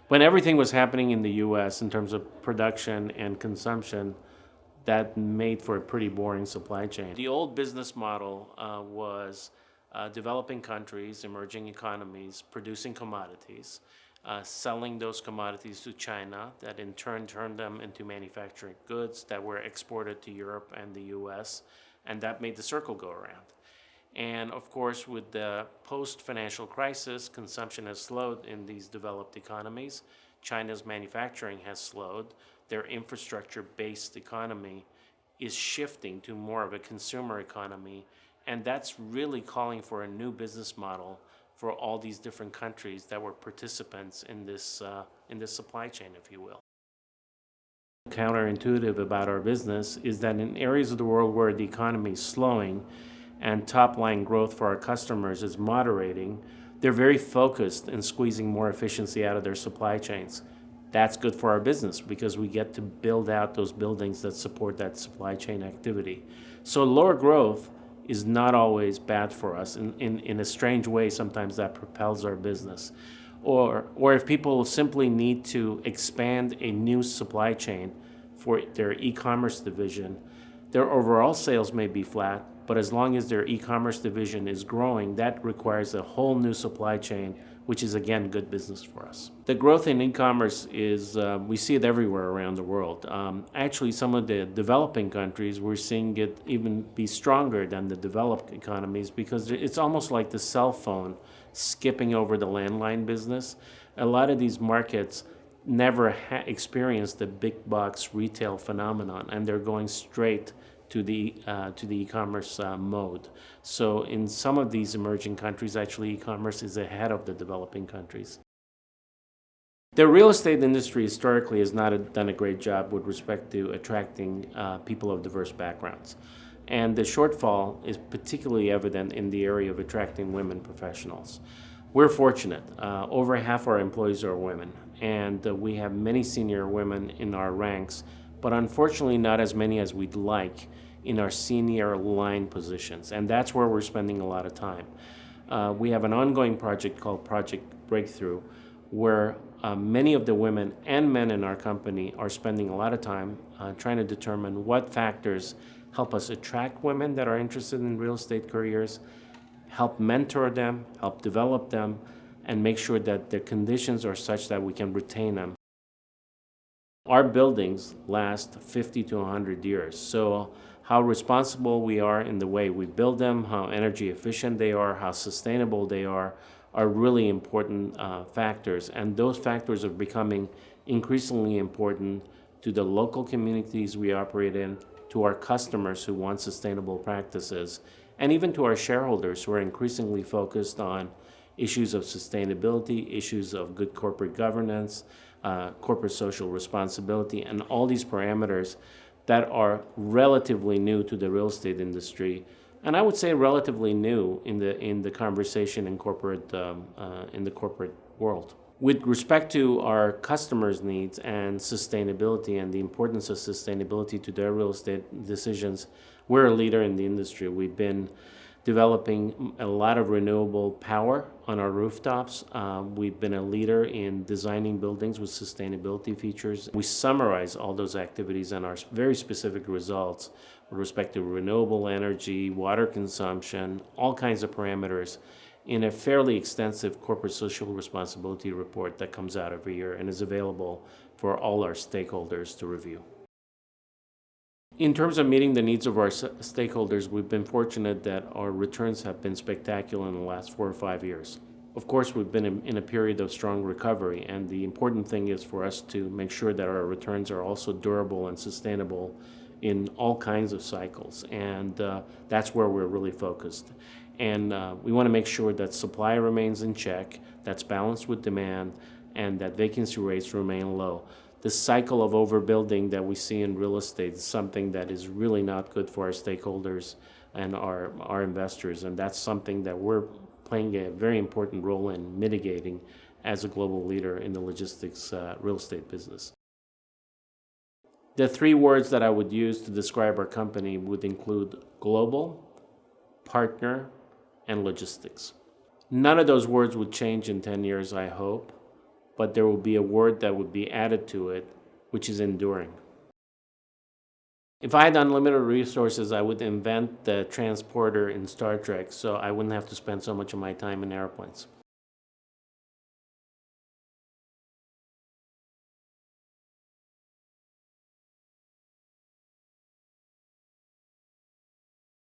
When everything was happening in the US in terms of production and consumption, that made for a pretty boring supply chain. The old business model was developing countries, emerging economies, producing commodities, selling those commodities to China, that in turn turned them into manufactured goods that were exported to Europe and the US, and that made the circle go around. And of course, with the post-financial crisis, consumption has slowed in these developed economies. China's manufacturing has slowed. Their infrastructure-based economy is shifting to more of a consumer economy, and that's really calling for a new business model for all these different countries that were participants in this supply chain, if you will. Counterintuitive about our business is that in areas of the world where the economy is slowing and top-line growth for our customers is moderating, they're very focused in squeezing more efficiency out of their supply chains. That's good for our business because we get to build out those buildings that support that supply chain activity. So lower growth is not always bad for us. In a strange way, sometimes that propels our business. Or if people simply need to expand a new supply chain for their e-commerce division, their overall sales may be flat, but as long as their e-commerce division is growing, that requires a whole new supply chain, which is again good business for us. The growth in e-commerce is, we see it everywhere around the world. Actually, some of the developing countries, we're seeing it even be stronger than the developed economies because it's almost like the cell phone skipping over the landline business. A lot of these markets never experienced the big box retail phenomenon, and they're going straight to the e-commerce mode. So in some of these emerging countries, actually e-commerce is ahead of the developing countries. The real estate industry historically has not done a great job with respect to attracting people of diverse backgrounds. And the shortfall is particularly evident in the area of attracting women professionals. We're fortunate. Over half our employees are women, and we have many senior women in our ranks, but unfortunately not as many as we'd like in our senior line positions, and that's where we're spending a lot of time. We have an ongoing project called Project Breakthrough, where many of the women and men in our company are spending a lot of time trying to determine what factors help us attract women that are interested in real estate careers, help mentor them, help develop them, and make sure that the conditions are such that we can retain them. Our buildings last 50 to 100 years, so how responsible we are in the way we build them, how energy efficient they are, how sustainable they are really important factors. And those factors are becoming increasingly important to the local communities we operate in, to our customers who want sustainable practices, and even to our shareholders who are increasingly focused on issues of sustainability, issues of good corporate governance, corporate social responsibility, and all these parameters that are relatively new to the real estate industry, and I would say relatively new in the conversation in the corporate world. With respect to our customers' needs and sustainability and the importance of sustainability to their real estate decisions, we're a leader in the industry. We've been developing a lot of renewable power on our rooftops. We've been a leader in designing buildings with sustainability features. We summarize all those activities and our very specific results with respect to renewable energy, water consumption, all kinds of parameters in a fairly extensive corporate social responsibility report that comes out every year and is available for all our stakeholders to review. In terms of meeting the needs of our stakeholders, we've been fortunate that our returns have been spectacular in the last 4 or 5 years. Of course, we've been in a period of strong recovery, and the important thing is for us to make sure that our returns are also durable and sustainable in all kinds of cycles, and that's where we're really focused. And we want to make sure that supply remains in check, that's balanced with demand, and that vacancy rates remain low. The cycle of overbuilding that we see in real estate is something that is really not good for our stakeholders and our investors, and that's something that we're playing a very important role in mitigating as a global leader in the logistics real estate business. The 3 words that I would use to describe our company would include global, partner, and logistics. None of those words would change in 10 years, I hope, but there will be a word that would be added to it, which is enduring. If I had unlimited resources, I would invent the transporter in Star Trek so I wouldn't have to spend so much of my time in airplanes.